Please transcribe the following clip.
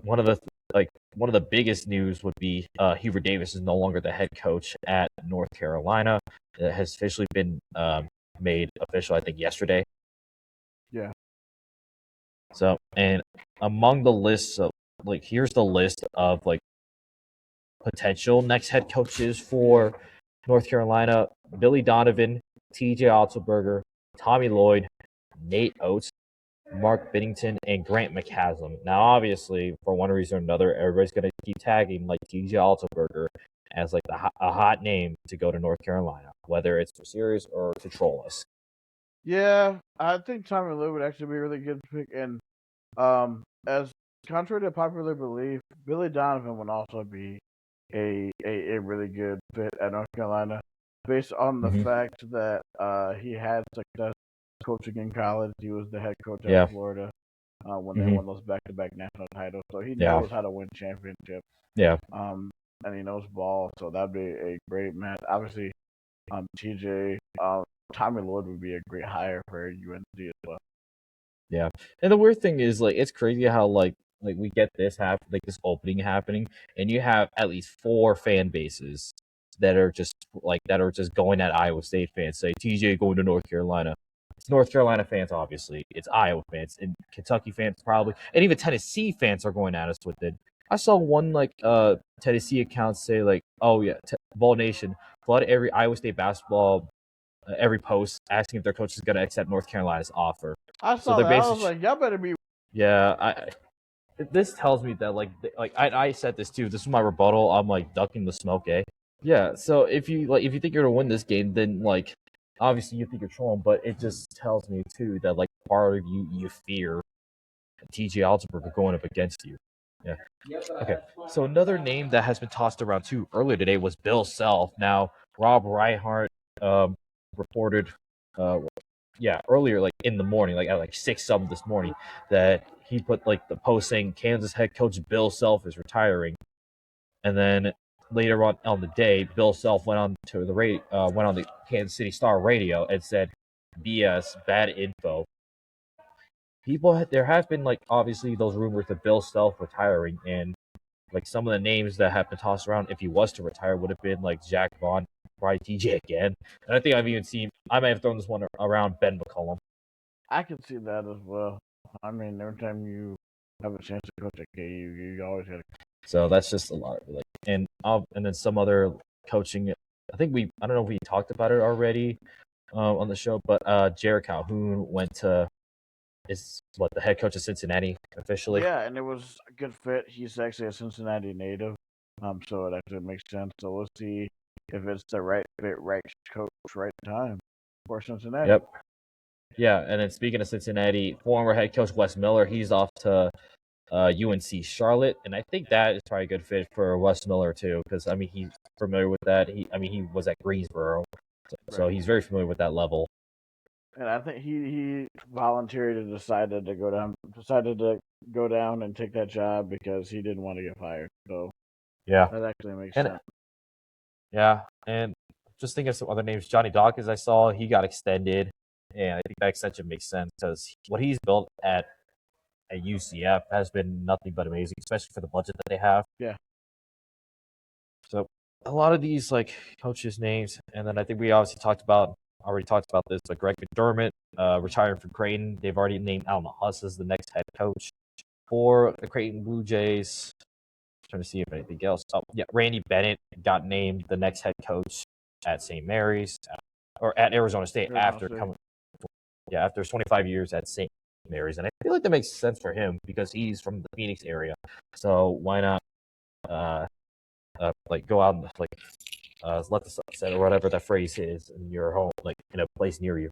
one of the one of the biggest news would be Heaver Davis is no longer the head coach at North Carolina. It has officially been made official, I think, yesterday. Yeah. So, and among the lists of here's the list of potential next head coaches for North Carolina: Billy Donovan, T.J. Otzelberger, Tommy Lloyd, Nate Oates, Mark Binnington, and Grant McCaslam. Now, obviously, for one reason or another, everybody's going to keep tagging T.J. Otzelberger as a hot name to go to North Carolina, whether it's for serious or to troll us. Yeah, I think Tommy Lloyd would actually be a really good pick. And as contrary to popular belief, Billy Donovan would also be a really good fit at North Carolina, based on the Mm-hmm. fact that he had success coaching in college. He was the head coach at Yeah. Florida when they Mm-hmm. won those back-to-back national titles. So he Yeah. knows how to win championships. Yeah. And he knows ball. So that'd be a great match. Obviously, TJ, Tommy Lloyd would be a great hire for UNC as well. Yeah. And the weird thing is, it's crazy how we get this this opening happening, and you have at least 4 fan bases that are just going at Iowa State fans. Say TJ going to North Carolina. It's North Carolina fans, obviously. It's Iowa fans and Kentucky fans probably, and even Tennessee fans are going at us with it. I saw one Tennessee account say oh yeah, Ball Nation flood every Iowa State basketball every post asking if their coach is going to accept North Carolina's offer. I So saw they're that. I was basically, like, y'all better be. yeah. This tells me that I said this too. This is my rebuttal. I'm ducking the smoke, eh? Yeah. So if you think you're gonna win this game, then obviously you think you're trolling, but it just tells me too that part of you fear T.J. Altenberger going up against you. Yeah. Okay. So another name that has been tossed around too earlier today was Bill Self. Now Rob Reinhart reported earlier in the morning, at 6 something this morning, that he put the post saying Kansas head coach Bill Self is retiring. And then later on the day, Bill Self went on to went on the Kansas City Star radio and said BS, bad info. There have been obviously those rumors of Bill Self retiring, and some of the names that have been tossed around if he was to retire would have been Jack Vaughn, probably TJ again. And I think I may have thrown this one around, Ben McCollum. I can see that as well. I mean, every time you have a chance to coach at KU, you always got to. So that's just a lot. And then some other coaching. I don't know if we talked about it already on the show, but Jared Calhoun went to the head coach of Cincinnati officially. Yeah, and it was a good fit. He's actually a Cincinnati native, so it actually makes sense. So we'll see if it's the right fit, right coach, right time for Cincinnati. Yep. Yeah, and then speaking of Cincinnati, former head coach Wes Miller, he's off to UNC Charlotte, and I think that is probably a good fit for Wes Miller too, because he's familiar with that. He was at Greensboro, so Right. he's very familiar with that level. And I think he volunteered and decided to go down and take that job because he didn't want to get fired. So Yeah, that actually makes and sense. yeah, and just thinking of some other names. Johnny Dawkins, I saw he got extended, and I think that extension makes sense because what he's built at UCF has been nothing but amazing, especially for the budget that they have. Yeah. So a lot of these coaches' names, and then I think we already talked about this, Greg McDermott retiring from Creighton. They've already named Alma Huss as the next head coach for the Creighton Blue Jays. Trying to see if anything else. Oh yeah, Randy Bennett got named the next head coach at St. Mary's or at Arizona State after 25 years at St. Mary's, and I feel like that makes sense for him because he's from the Phoenix area. So why not go out and let the sun set or whatever that phrase is in your home, in a place near you.